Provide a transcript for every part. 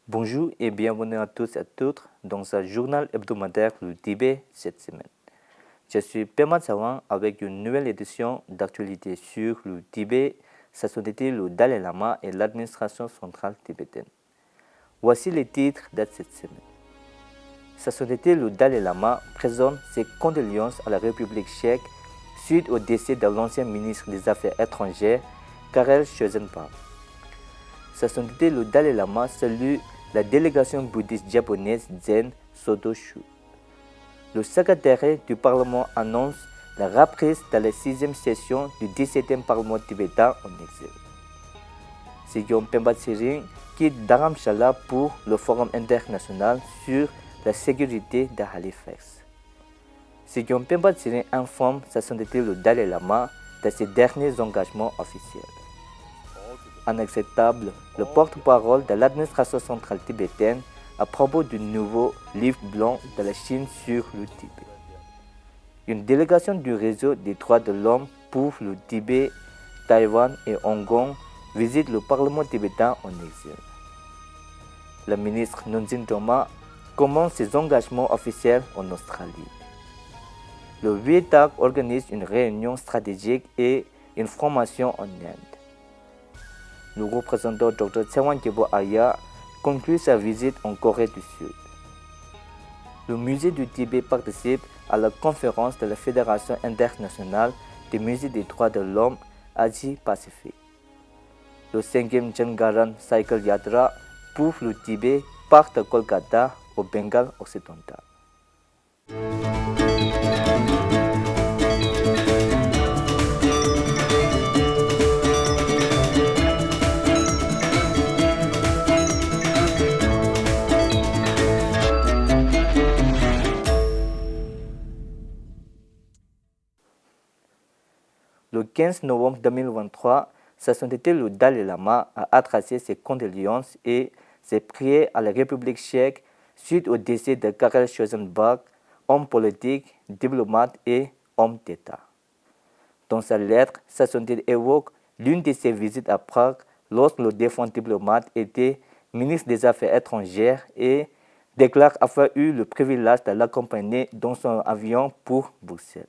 Bonjour et bienvenue à tous et à toutes dans ce journal hebdomadaire du Tibet cette semaine. Je suis Pema Tsawang avec une nouvelle édition d'actualité sur le Tibet, sa société, le Dalai Lama et l'administration centrale tibétaine. Voici les titres de cette semaine. Sa société, le Dalai Lama, présente ses condoléances à la République tchèque suite au décès de l'ancien ministre des Affaires étrangères, Karel Schwarzenbach. Sa société, le Dalai Lama, salue la délégation bouddhiste japonaise Zen Sotoshu. Le secrétaire du Parlement annonce la reprise de la 6e session du 17e Parlement tibétain en exil. Sigyom Pemba Tsering quitte Dharamshala pour le Forum international sur la sécurité de Halifax. Sigyom Pemba Tsering informe sa sainteté le Dalai Lama de ses derniers engagements officiels. Inacceptable, le porte-parole de l'administration centrale tibétaine à propos du nouveau livre blanc de la Chine sur le Tibet. Une délégation du réseau des droits de l'homme pour le Tibet, Taïwan et Hong Kong visite le Parlement tibétain en exil. Le ministre Nonjin Toma commence ses engagements officiels en Australie. Le 8 octobre organise une réunion stratégique et une formation en Inde. Le représentant Dr Tsewang Gyalpo Arya conclut sa visite en Corée du Sud. Le musée du Tibet participe à la conférence de la Fédération internationale des musées des droits de l'homme Asie-Pacifique. Le 5e Jangaran Cycle Yatra pour le Tibet part de Kolkata au Bengale occidental. Le 15 novembre 2023, sa sainteté le Dalai Lama a adressé ses condoléances et ses prières à la République tchèque suite au décès de Karel Schwarzenbach, homme politique, diplomate et homme d'État. Dans sa lettre, sa sainteté évoque l'une de ses visites à Prague lorsque le défunt diplomate était ministre des Affaires étrangères et déclare avoir eu le privilège de l'accompagner dans son avion pour Bruxelles.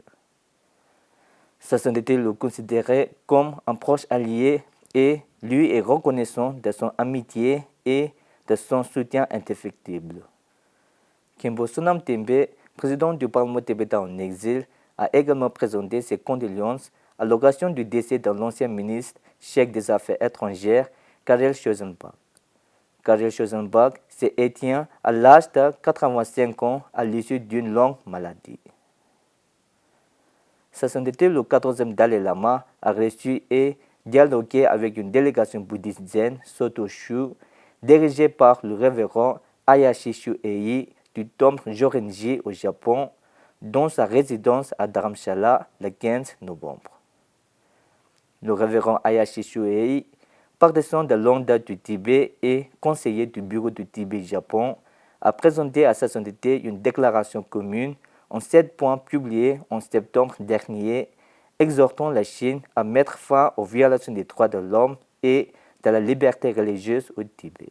Sa sainteté le considérait comme un proche allié et lui est reconnaissant de son amitié et de son soutien indéfectible. Khenpo Sonam Tembe, président du Parlement tibétain en exil, a également présenté ses condoléances à l'occasion du décès de l'ancien ministre tchèque des Affaires étrangères, Karel Schwarzenbach. Karel Schwarzenbach s'est éteint à l'âge de 85 ans à l'issue d'une longue maladie. Sa sainteté, le 14e Dalai Lama, a reçu et dialogué avec une délégation bouddhiste zen Sotoshu, dirigée par le révérend Hayashi Shuei du temple Jorenji au Japon, dont sa résidence à Dharamshala le 15 novembre. Le révérend Hayashi Shuei, partisan de longue date du Tibet et conseiller du bureau du Tibet-Japon, a présenté à sa sainteté une déclaration commune en 7 points publiés en septembre dernier, exhortant la Chine à mettre fin aux violations des droits de l'homme et de la liberté religieuse au Tibet.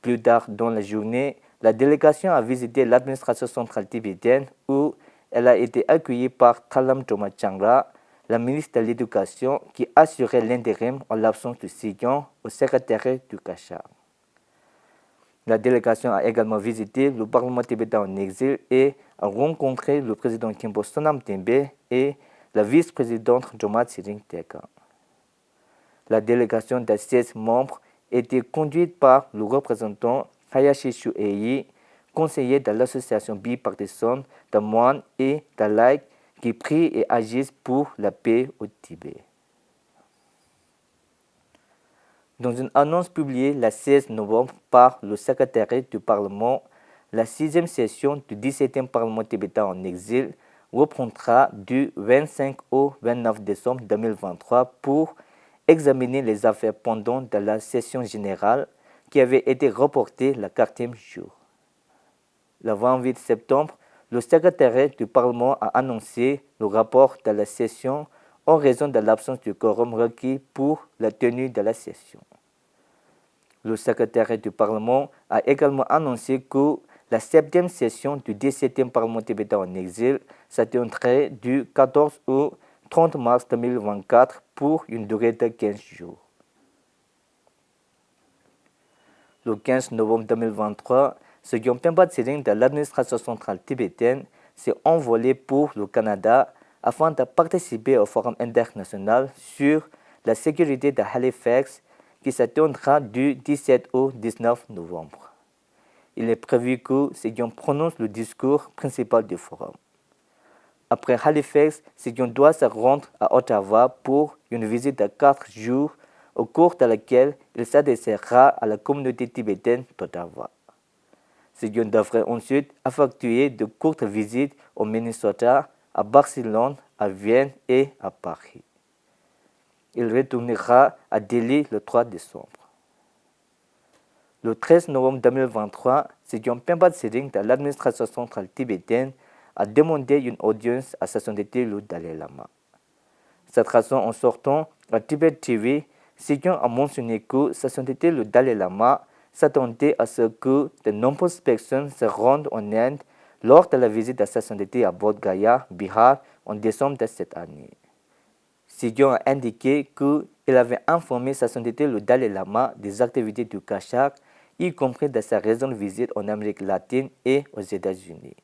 Plus tard dans la journée, la délégation a visité l'administration centrale tibétaine où elle a été accueillie par Thalam Thoma Changra, la ministre de l'Éducation qui assurait l'intérim en l'absence de Sigyong au secrétariat du Kachar. La délégation a également visité le Parlement tibétain en exil et a rencontré le président Khenpo Sonam Tembe et la vice-présidente Joma Tsering Teka. La délégation de 16 membres était conduite par le représentant Hayashi Shuei, conseiller de l'association bipartisane de moines et de laïcs qui prient et agissent pour la paix au Tibet. Dans une annonce publiée le 16 novembre par le secrétariat du Parlement, la 6e session du 17e Parlement tibétain en exil reprendra du 25 au 29 décembre 2023 pour examiner les affaires pendantes de la session générale qui avait été reportée le 4e jour. Le 28 septembre, le secrétariat du Parlement a annoncé le rapport de la session en raison de l'absence du quorum requis pour la tenue de la session. Le secrétaire du Parlement a également annoncé que la 7e session du 17e Parlement tibétain en exil s'atteindrait du 14 au 30 mars 2024 pour une durée de 15 jours. Le 15 novembre 2023, Sogyom Pemba Tsering de l'administration centrale tibétaine s'est envolé pour le Canada afin de participer au Forum international sur la sécurité de Halifax qui se tiendra du 17 au 19 novembre. Il est prévu que Sogyom prononce le discours principal du forum. Après Halifax, Sogyom doit se rendre à Ottawa pour une visite de 4 jours au cours de laquelle il s'adressera à la communauté tibétaine d'Ottawa. Sogyom devrait ensuite effectuer de courtes visites au Minnesota, à Barcelone, à Vienne et à Paris. Il retournera à Delhi le 3 décembre. Le 13 novembre 2023, Sogyom Pemba Tsering de l'administration centrale tibétaine a demandé une audience à sa sainteté le Dalai Lama. Cette raison en sortant à Tibet TV, Sogyom a mentionné que sa sainteté le Dalai Lama s'attendait à ce que de nombreuses personnes se rendent en Inde lors de la visite de sa sainteté à Bodh Gaya, Bihar, en décembre de cette année. Sogyom a indiqué qu'il avait informé sa sainteté le Dalai Lama des activités du Kashak, y compris de sa récente visite en Amérique latine et aux États-Unis.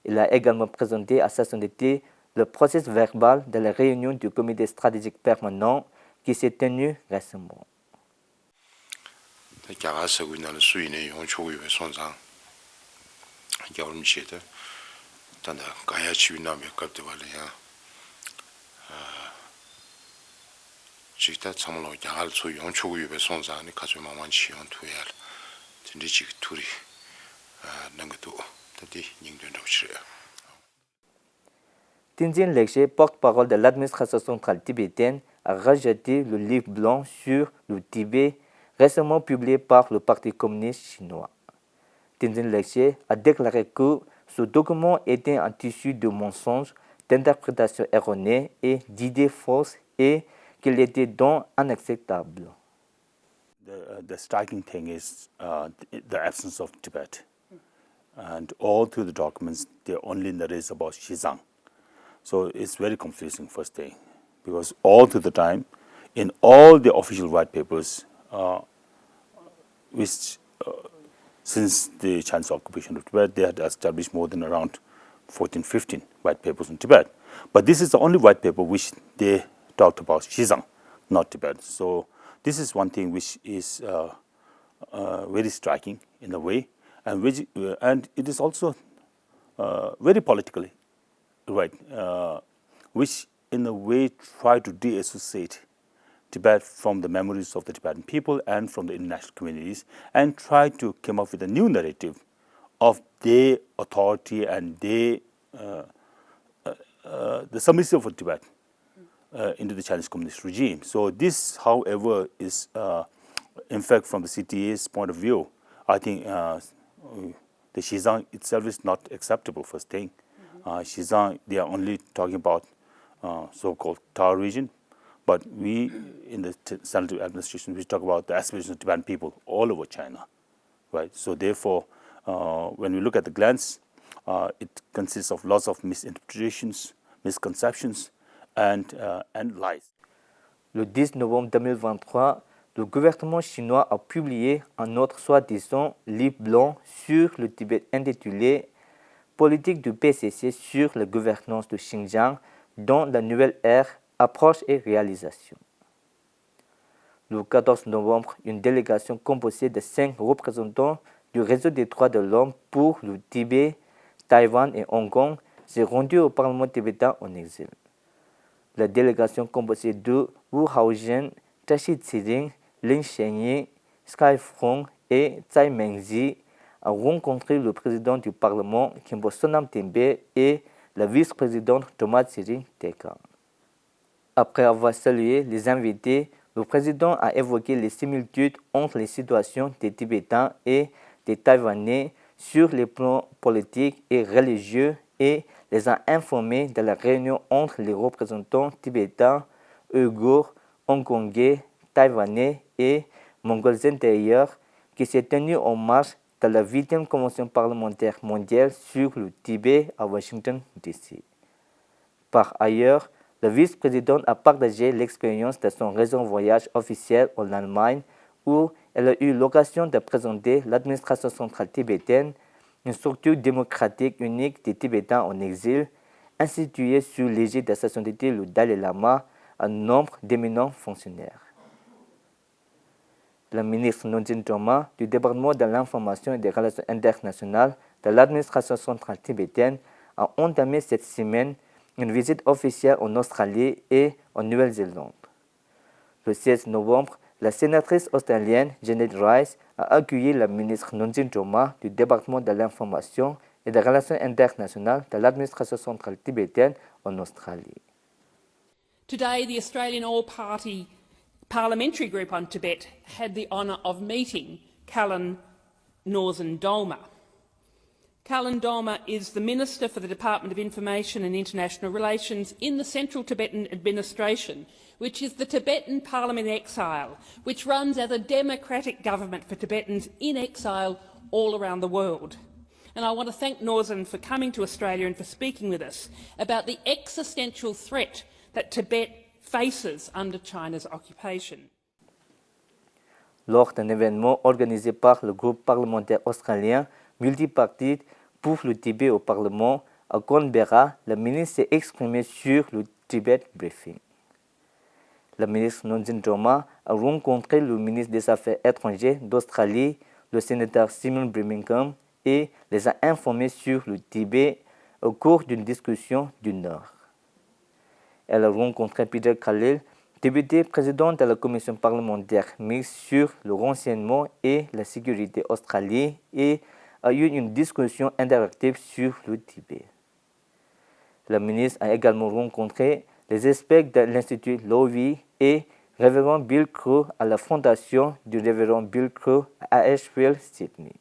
Il a également présenté à sa sainteté le processus verbal de la réunion du comité stratégique permanent qui s'est tenu récemment. Tenzin Legche, porte-parole de l'administration centrale tibétaine, a rejeté le livre blanc sur le Tibet récemment publié par le Parti communiste chinois. Tenzin Legche a déclaré que ce document était un tissu de mensonges, d'interprétations erronées et d'idées fausses et qu'il était donc inacceptable. The striking thing is the absence of Tibet. And all through the documents, they only narrate about Xizang. So it's very confusing, first thing, because all through the time, in all the official white papers, which since the Chinese occupation of Tibet, they had established more than around 14, 15 white papers on Tibet. But this is the only white paper which they talked about Xizang, not Tibet. So this is one thing which is very striking in a way, and it is also very politically right, which in a way try to de-associate Tibet from the memories of the Tibetan people and from the international communities, and try to come up with a new narrative of their authority and their the submission of Tibet into the Chinese communist regime. So this, however, is in fact from the CTA's point of view, I think the Xizang itself is not acceptable, first thing. Xizang, they are only talking about so-called Tao region, but we in the central administration, we talk about the aspirations of Tibetan people all over China, right? So therefore, when we look at the glance, it consists of lots of misinterpretations, misconceptions, and lies. Le 10 novembre 2023, le gouvernement chinois a publié un autre soi-disant livre blanc sur le Tibet intitulé « Politique du PCC sur la gouvernance de Xinjiang dans la nouvelle ère, approche et réalisation ». Le 14 novembre, une délégation composée de 5 représentants du réseau des droits de l'homme pour le Tibet, Taïwan et Hong Kong s'est rendue au Parlement tibétain en exil. La délégation composée de Wu Haozhen, Tashi Tsering, Lin Shenyi, Sky Frong et Tsai Mengzi a rencontré le président du Parlement, Khenpo Sonam Tembe, et la vice-présidente Thomas Tsering Teka. Après avoir salué les invités, le président a évoqué les similitudes entre les situations des Tibétains et des Taïwanais sur les plans politiques et religieux et les a informés de la réunion entre les représentants tibétains, ouïghours, hongkongais, taïwanais et mongols intérieurs qui s'est tenue en marche de la 8e Convention parlementaire mondiale sur le Tibet à Washington, D.C. Par ailleurs, le vice-président a partagé l'expérience de son récent voyage officiel en Allemagne où elle a eu l'occasion de présenter l'administration centrale tibétaine, une structure démocratique unique des Tibétains en exil, instituée sous l'égide de sa sainteté le Dalai Lama, un nombre d'éminents fonctionnaires. La ministre Nonjin Joma du département de l'information et des relations internationales de l'administration centrale tibétaine a entamé cette semaine une visite officielle en Australie et en Nouvelle-Zélande. Le 16 novembre, la sénatrice australienne Janet Rice a accueilli la ministre Nonjin Joma du département de l'information et des relations internationales de l'administration centrale tibétaine en Australie. Today, the Australian All-Party Parliamentary Group on Tibet had the honour of meeting Kallen Northern Dolma. Kallen Dolma is the Minister for the Department of Information and International Relations in the Central Tibetan Administration, which is the Tibetan Parliament in exile, which runs as a democratic government for Tibetans in exile all around the world. And I want to thank Northern for coming to Australia and for speaking with us about the existential threat that Tibet faces under China's occupation. Lors d'un événement organisé par le groupe parlementaire australien multipartite pour le Tibet au Parlement à Canberra, la ministre s'est exprimée sur le Tibet Briefing. La ministre Nonjin Joma a rencontré le ministre des Affaires étrangères d'Australie, le sénateur Simon Birmingham, et les a informés sur le Tibet au cours d'une discussion d'une heure. Elle a rencontré Peter Khalil, député président de la commission parlementaire mixte sur le renseignement et la sécurité australienne, et a eu une discussion interactive sur le Tibet. La ministre a également rencontré les experts de l'Institut Lowy et révérend Bill Crow à la fondation du révérend Bill Crow à Asheville, Sydney.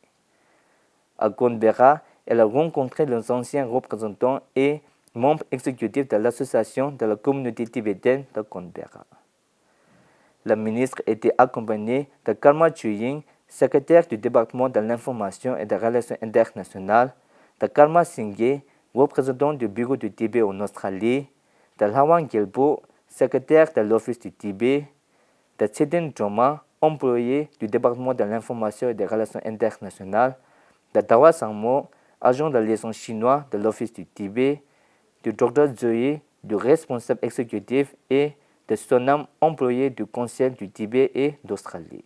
À Canberra, elle a rencontré les anciens représentants et membres exécutifs de l'association de la communauté tibétaine de Canberra. La ministre était accompagnée de Karma Chuying, secrétaire du département de l'information et des relations internationales, de Karma Singye, représentant du bureau du Tibet en Australie, de Lawang Gelbo, secrétaire de l'Office du Tibet, de Chedin Joma, employé du département de l'information et des relations internationales, de Dawa Sangmo, agent de liaison chinois de l'Office du Tibet, du Dr. Zoe, du responsable exécutif, et de Sonam, employé du Conseil du Tibet et d'Australie.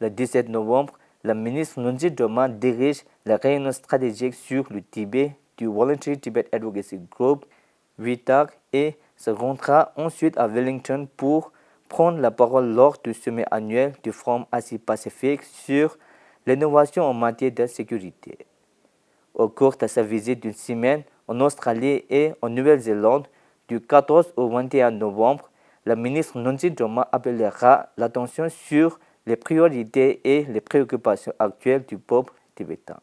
Le 17 novembre, la ministre Nonjin Joma dirige la réunion stratégique sur le Tibet du Voluntary Tibet Advocacy Group, VTAG, et se rendra ensuite à Wellington pour prendre la parole lors du sommet annuel du Forum Asie-Pacifique sur l'innovation en matière de sécurité. Au cours de sa visite d'une semaine en Australie et en Nouvelle-Zélande, du 14 au 21 novembre, la ministre Nonjin Joma appellera l'attention sur les priorités et les préoccupations actuelles du peuple tibétain.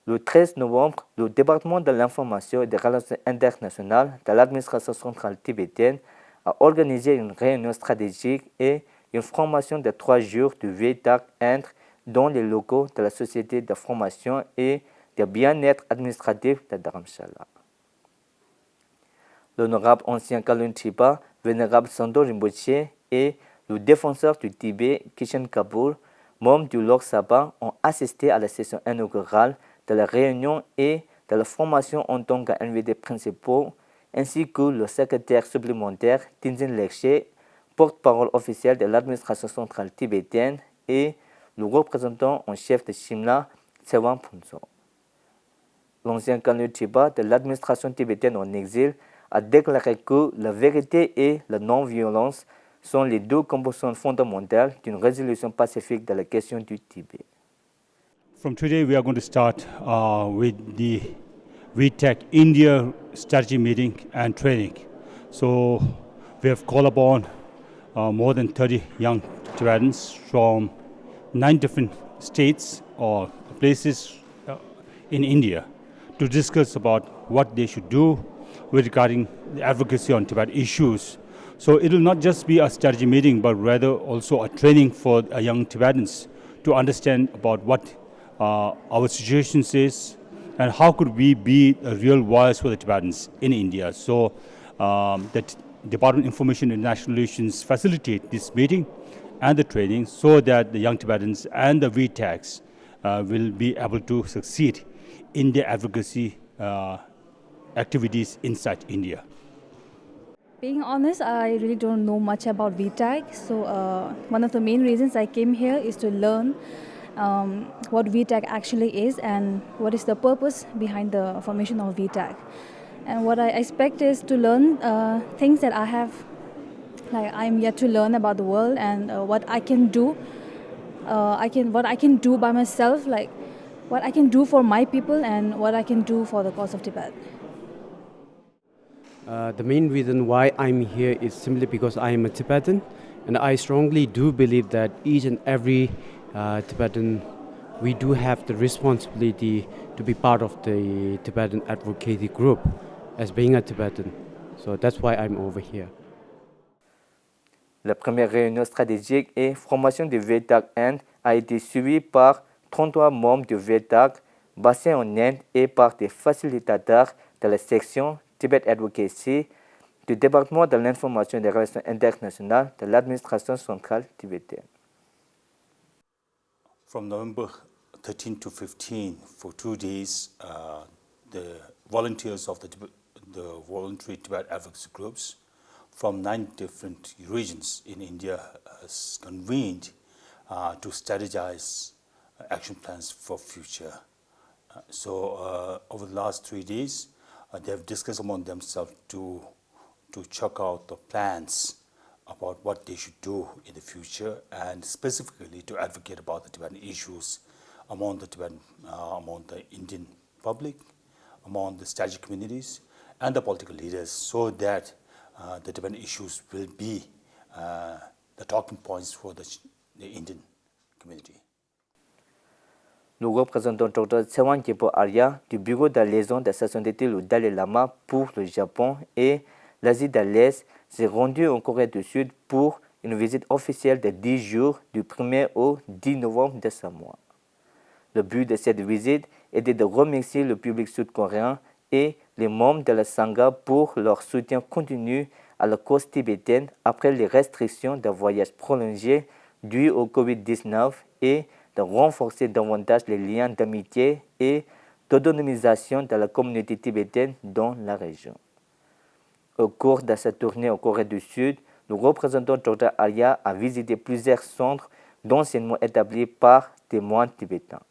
Le 13 novembre, le département de l'information et des relations internationales de l'administration centrale tibétaine a organisé une réunion stratégique et une formation de 3 jours du VTAG Inde dans les locaux de la Société de formation et de bien-être administratif de Dharamshala. L'honorable ancien Kalun Tripa, vénérable Sando Rinpoche et le défenseur du Tibet, Kishan Kapoor, membres du Lok Sabha, ont assisté à la session inaugurale de la réunion et de la formation en tant qu'invités principaux, ainsi que le secrétaire supplémentaire Tenzin Lekche, porte-parole officiel de l'administration centrale tibétaine, et le représentant en chef de Shimla, Tsewang Phunso. L'ancien Kalun Tripa de l'administration tibétaine en exil a déclaré que la vérité et la non-violence sont les 2 composantes fondamentales d'une résolution pacifique de la question du Tibet. From today, we are going to start with the VTAC India strategy meeting and training. So we have called upon more than 30 young Tibetans from 9 different states or places in India to discuss about what they should do regarding the advocacy on Tibet issues. So it will not just be a strategy meeting, but rather also a training for young Tibetans to understand about what our situation is and how could we be a real voice for the Tibetans in India. So that Department of Information and National Relations facilitate this meeting and the training so that the young Tibetans and the VTACs will be able to succeed in their advocacy activities inside India. Being honest, I really don't know much about VTAC. So one of the main reasons I came here is to learn what VTAC actually is and what is the purpose behind the formation of VTAC. And what I expect is to learn things that I'm yet to learn about the world and what I can do. What I can do by myself, like what I can do for my people and what I can do for the cause of Tibet. The main reason why I'm here is simply because I am a Tibetan, and I strongly do believe that each and every Tibetan, we do have the responsibility to be part of the Tibetan advocacy group as being a Tibetan. So that's why I'm over here. La première réunion stratégique et formation de VTAC Inde a été suivie par 33 membres de VTAC basés en Inde et par des facilitateurs de la section Tibet Advocacy du département de l'information et des relations internationales de l'administration centrale tibétaine. From November 13 to 15, for 2 days, the volunteers of the voluntary Tibet advocacy groups from 9 different regions in India has convened to strategize action plans for future. So over the last 3 days, they have discussed among themselves to check out the plans about what they should do in the future, and specifically to advocate about the Tibetan issues among the Indian public, among the strategic communities, and the political leaders, so that the Tibetan issues will be the talking points for the Indian community. Le représentant Dr. Tsewan Khepo Arya du bureau de liaison de station d'été le Dalai Lama pour le Japon et l'Asie de l'Est s'est rendu en Corée du Sud pour une visite officielle de 10 jours du 1er au 10 novembre de ce mois. Le but de cette visite était de remercier le public sud-coréen et les membres de la Sangha pour leur soutien continu à la cause tibétaine après les restrictions de voyage prolongés dues au Covid-19 et de renforcer davantage les liens d'amitié et d'autonomisation de la communauté tibétaine dans la région. Au cours de sa tournée en Corée du Sud, le représentant Dr. Arya a visité plusieurs centres d'enseignement établis par des moines tibétains.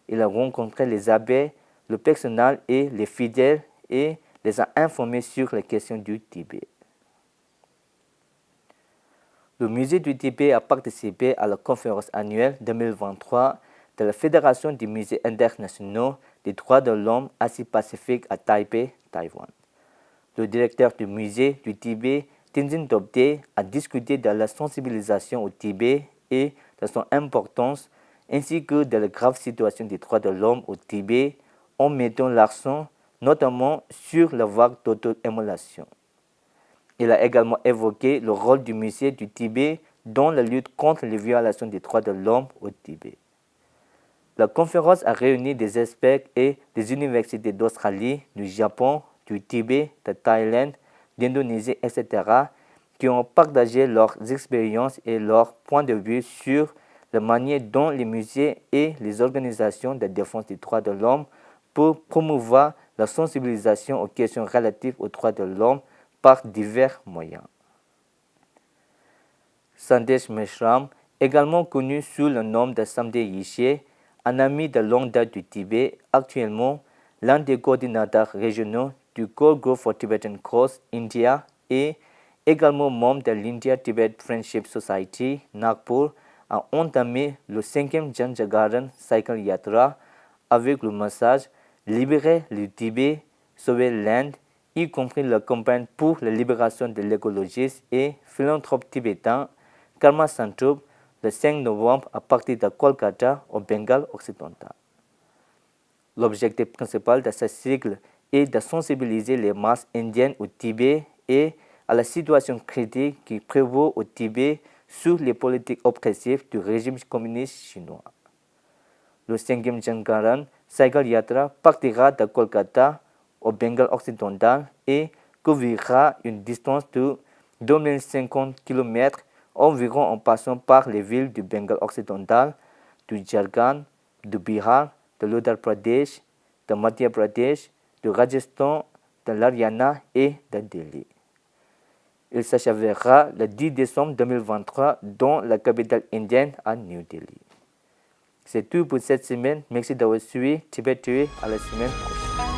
Il a rencontré les abbés, le personnel et les fidèles et les a informés sur les questions du Tibet. Le musée du Tibet a participé à la conférence annuelle 2023 de la Fédération des musées internationaux des droits de l'homme Asie-Pacifique à Taipei, Taïwan. Le directeur du musée du Tibet, Tenzin Dobde, a discuté de la sensibilisation au Tibet et de son importance, ainsi que de la grave situation des droits de l'homme au Tibet, en mettant l'accent notamment sur la vague d'auto-émulation. Il a également évoqué le rôle du musée du Tibet dans la lutte contre les violations des droits de l'homme au Tibet. La conférence a réuni des experts et des universités d'Australie, du Japon, du Tibet, de Thaïlande, d'Indonésie, etc., qui ont partagé leurs expériences et leurs points de vue sur la manière dont les musées et les organisations de défense des droits de l'homme peuvent promouvoir la sensibilisation aux questions relatives aux droits de l'homme par divers moyens. Sandesh Meshram, également connu sous le nom de Samdeh Yishe, un ami de longue date du Tibet, actuellement l'un des coordinateurs régionaux du Core Group for Tibetan Cause India et également membre de l'India Tibet Friendship Society, Nagpur, a entamé le 5e Janjagaran Cycle Yatra avec le message « Libérer le Tibet, sauver l'Inde », y compris la campagne pour la libération de l'écologiste et philanthrope tibétain Karma Santrup le 5 novembre à partir de Kolkata au Bengale occidental. L'objectif principal de ce cycle est de sensibiliser les masses indiennes au Tibet et à la situation critique qui prévaut au Tibet sous les politiques oppressives du régime communiste chinois. Le 5e Jangaran Cycle Yatra partira de Kolkata au Bengale occidental et couvrira une distance de 2050 km environ en passant par les villes du Bengale occidental, du Jharkhand, du Bihar, de l'Uttar Pradesh, de Madhya Pradesh, de Rajasthan, de l'Haryana et de Delhi. Il s'achèvera le 10 décembre 2023 dans la capitale indienne à New Delhi. C'est tout pour cette semaine. Merci d'avoir suivi Tibet TV. À la semaine prochaine.